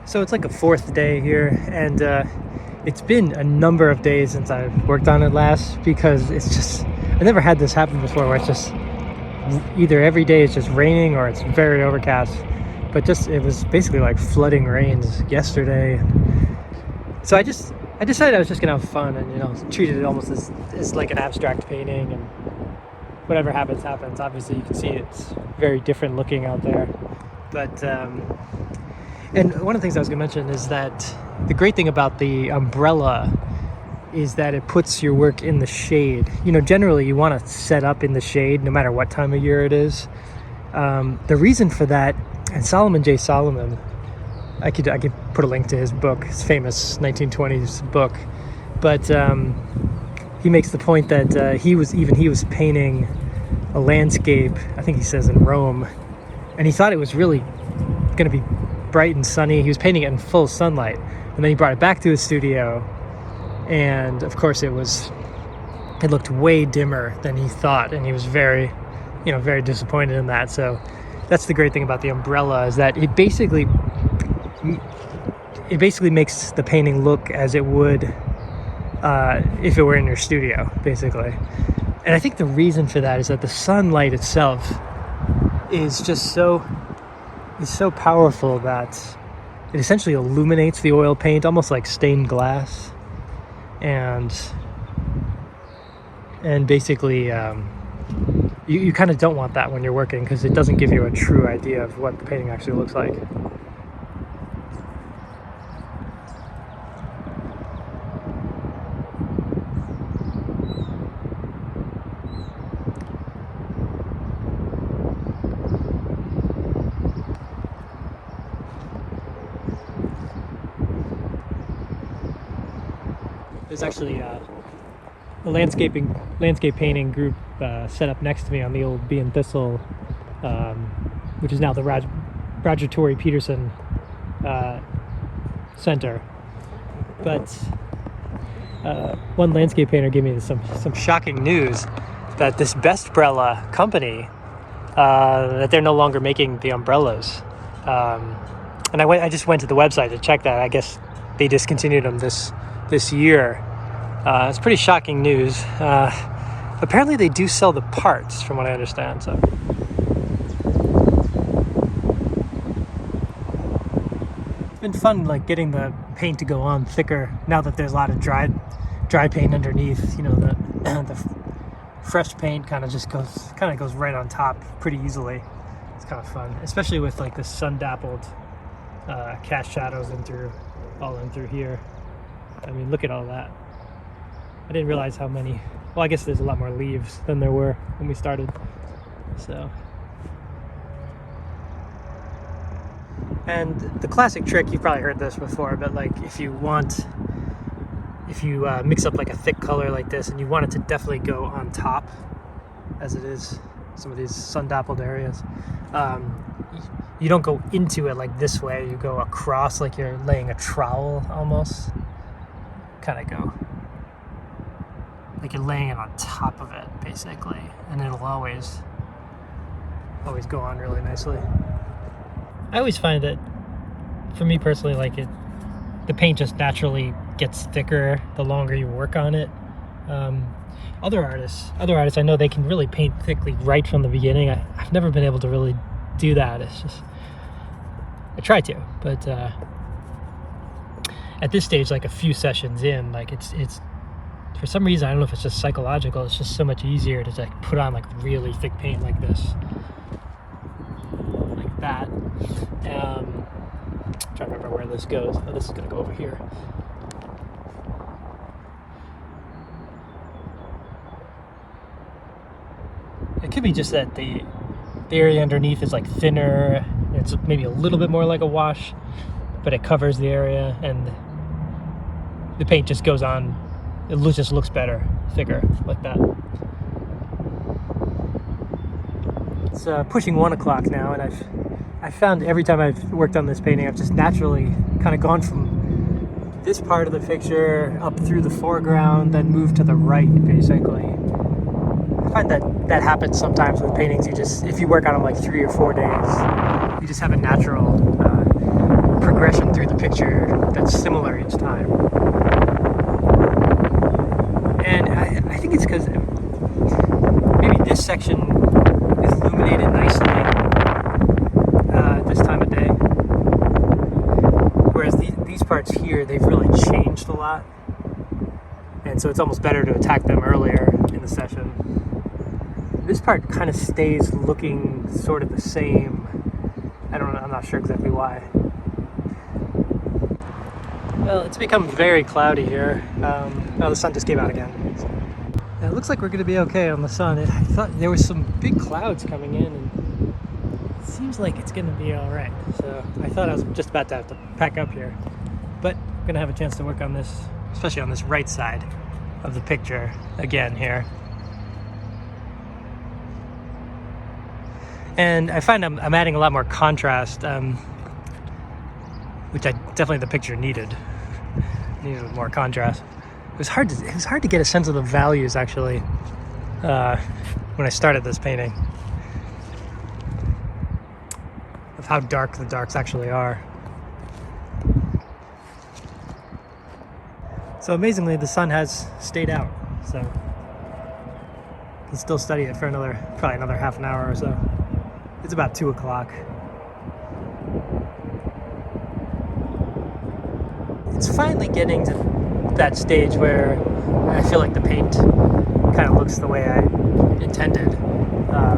So it's like a fourth day here, and it's been a number of days since I've worked on it last, because it's just, I never had this happen before where it's just either every day it's just raining or it's very overcast. But just, it was basically like flooding rains yesterday. So I decided I was just gonna have fun and, you know, treated it almost as like an abstract painting, and whatever happens, happens. Obviously you can see it's very different looking out there. But and one of the things I was going to mention is that the great thing about the umbrella is that it puts your work in the shade. You know, generally you want to set up in the shade no matter what time of year it is. The reason for that, and Solomon J. Solomon, I could put a link to his book, his famous 1920s book, but he makes the point that he was painting a landscape, I think he says in Rome, and he thought it was really going to be bright and sunny. He was painting it in full sunlight, and then he brought it back to his studio, and of course it looked way dimmer than he thought, and he was very disappointed in that. So that's the great thing about the umbrella, is that it basically makes the painting look as it would if it were in your studio, basically. And I think the reason for that is that the sunlight itself is just so powerful that it essentially illuminates the oil paint almost like stained glass, and basically you kind of don't want that when you're working, because it doesn't give you a true idea of what the painting actually looks like. There's actually a landscape painting group set up next to me on the old Bee and Thistle, which is now the Roger Torrey Peterson Center. But one landscape painter gave me some shocking news that this Bestbrella company, that they're no longer making the umbrellas. And I just went to the website to check that. I guess they discontinued them this year. It's pretty shocking news. Apparently they do sell the parts, from what I understand. So it's been fun, like getting the paint to go on thicker now that there's a lot of dry paint underneath. You know, the fresh paint kind of goes right on top pretty easily. It's kind of fun, especially with like the sun dappled cast shadows all in through here. I mean, look at all that. I didn't realize how many. Well, I guess there's a lot more leaves than there were when we started. So, and the classic trick, you've probably heard this before, but like if you mix up like a thick color like this, and you want it to definitely go on top, as it is some of these sun dappled areas, you don't go into it like this way. You go across like you're laying a trowel almost. Kind of go like you're laying it on top of it, basically, and it'll always go on really nicely. I always find that, for me personally, like the paint just naturally gets thicker the longer you work on it. Other artists, I know they can really paint thickly right from the beginning. I've never been able to really do that. It's just, I try to, but at this stage, like a few sessions in, like it's for some reason, I don't know if it's just psychological, it's just so much easier to like put on like really thick paint like this, like that. I'm trying to remember where this goes. Oh, this is gonna go over here. It could be just that the area underneath is like thinner. It's maybe a little bit more like a wash, but it covers the area, and the paint just goes on. It just looks better, thicker, like that. It's pushing 1 o'clock now, and I've found every time I've worked on this painting, I've just naturally kind of gone from this part of the picture up through the foreground, then moved to the right, basically. I find that happens sometimes with paintings. If you work on them like 3 or 4 days, you just have a natural progression through the picture that's similar each time. And I think it's because maybe this section is illuminated nicely this time of day, whereas these parts here, they've really changed a lot, and so it's almost better to attack them earlier in the session. This part kind of stays looking sort of the same. I don't know, I'm not sure exactly why. Well, it's become very cloudy here. Oh, the sun just came out again. It looks like we're going to be okay on the sun. I thought there was some big clouds coming in, and it seems like it's going to be all right. So I thought I was just about to have to pack up here, but I'm going to have a chance to work on this, especially on this right side of the picture again here. And I find I'm adding a lot more contrast, which definitely the picture needed more contrast. It was hard to get a sense of the values actually when I started this painting, of how dark the darks actually are. So amazingly, the sun has stayed out, so I can still study it for probably another half an hour or so. It's about 2 o'clock. It's finally getting to that stage where I feel like the paint kind of looks the way I intended. I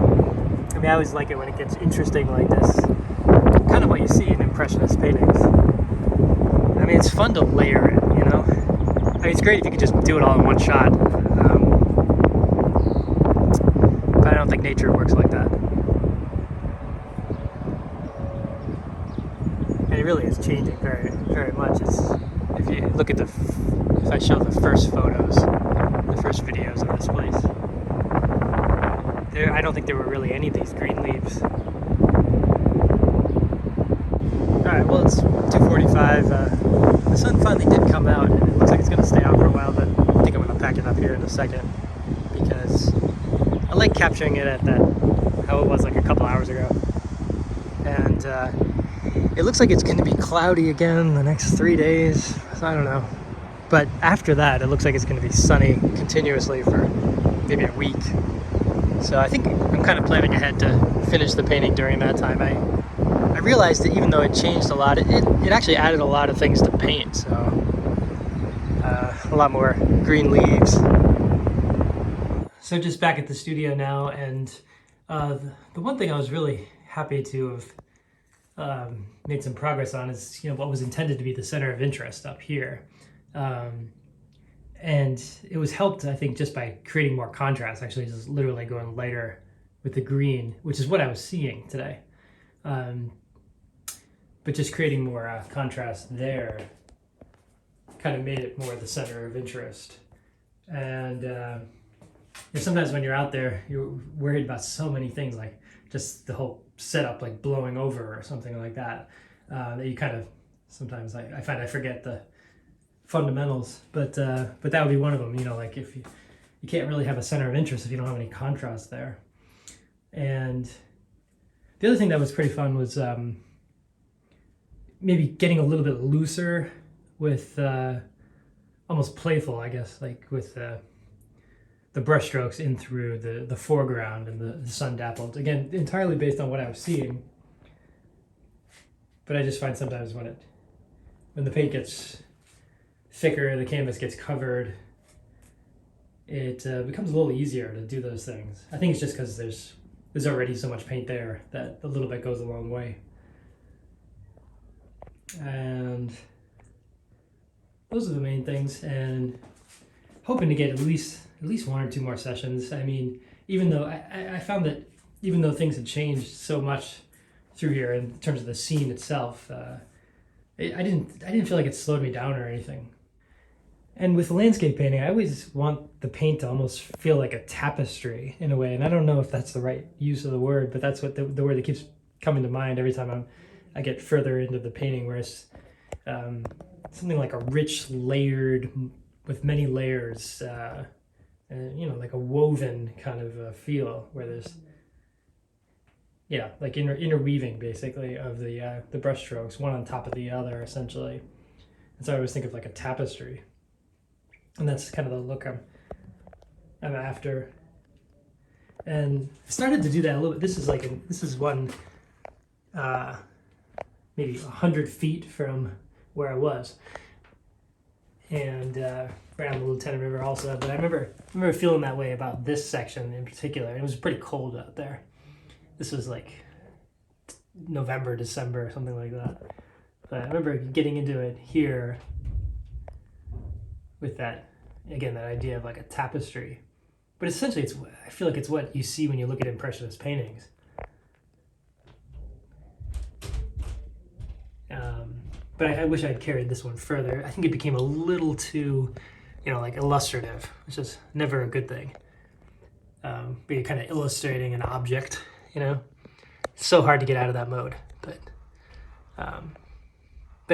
mean, I always like it when it gets interesting like this. Kind of what you see in Impressionist paintings. I mean, it's fun to layer it, you know? I mean, it's great if you could just do it all in one shot. But I don't think nature works like that. And it really is changing very, very much. If you look at if I show the first photos, the first videos of this place, I don't think there were really any of these green leaves. Alright, well, it's 2:45. The sun finally did come out, and it looks like it's going to stay out for a while, but I think I'm going to pack it up here in a second, because I like capturing it at how it was like a couple hours ago. And it looks like it's going to be cloudy again the next 3 days, so I don't know. But after that, it looks like it's going to be sunny continuously for maybe a week. So I think I'm kind of planning ahead to finish the painting during that time. I realized that even though it changed a lot, it actually added a lot of things to paint. So a lot more green leaves. So just back at the studio now, and the one thing I was really happy to have made some progress on is, you know, what was intended to be the center of interest up here. And it was helped, I think, just by creating more contrast, actually just literally going lighter with the green, which is what I was seeing today. But just creating more contrast there kind of made it more the center of interest. And sometimes when you're out there, you're worried about so many things, like just the whole setup like blowing over or something like that, that you kind of sometimes I find I forget the fundamentals, but that would be one of them. You know, like if you can't really have a center of interest if you don't have any contrast there. And the other thing that was pretty fun was maybe getting a little bit looser with almost playful, I guess, like with the brush strokes in through the foreground and the sun dappled. Again, entirely based on what I was seeing. But I just find sometimes when the paint gets thicker, the canvas gets covered, it becomes a little easier to do those things. I think it's just because there's already so much paint there that a little bit goes a long way. And those are the main things, and hoping to get at least 1 or 2 more sessions. I mean, even though I found that even though things had changed so much through here in terms of the scene itself, I didn't feel like it slowed me down or anything. And with landscape painting, I always want the paint to almost feel like a tapestry in a way. And I don't know if that's the right use of the word, but that's what the word that keeps coming to mind every time I get further into the painting, where it's something like a rich layered, with many layers, and, you know, like a woven kind of feel, where there's yeah, like interweaving basically of the brush strokes, one on top of the other, essentially. And so I always think of like a tapestry, and that's kind of the look I'm after. And I started to do that a little bit. This is one maybe 100 feet from where I was, and right on the Lieutenant River also. But I remember feeling that way about this section in particular. It was pretty cold out there. This was like November, December, something like that. But I remember getting into it here with that, again, that idea of like a tapestry. But essentially, I feel like it's what you see when you look at Impressionist paintings. But I wish I'd carried this one further. I think it became a little too, like illustrative, which is never a good thing. But you're kind of illustrating an object, It's so hard to get out of that mode. But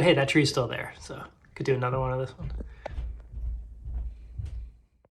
hey, that tree's still there, so could do another one of this one.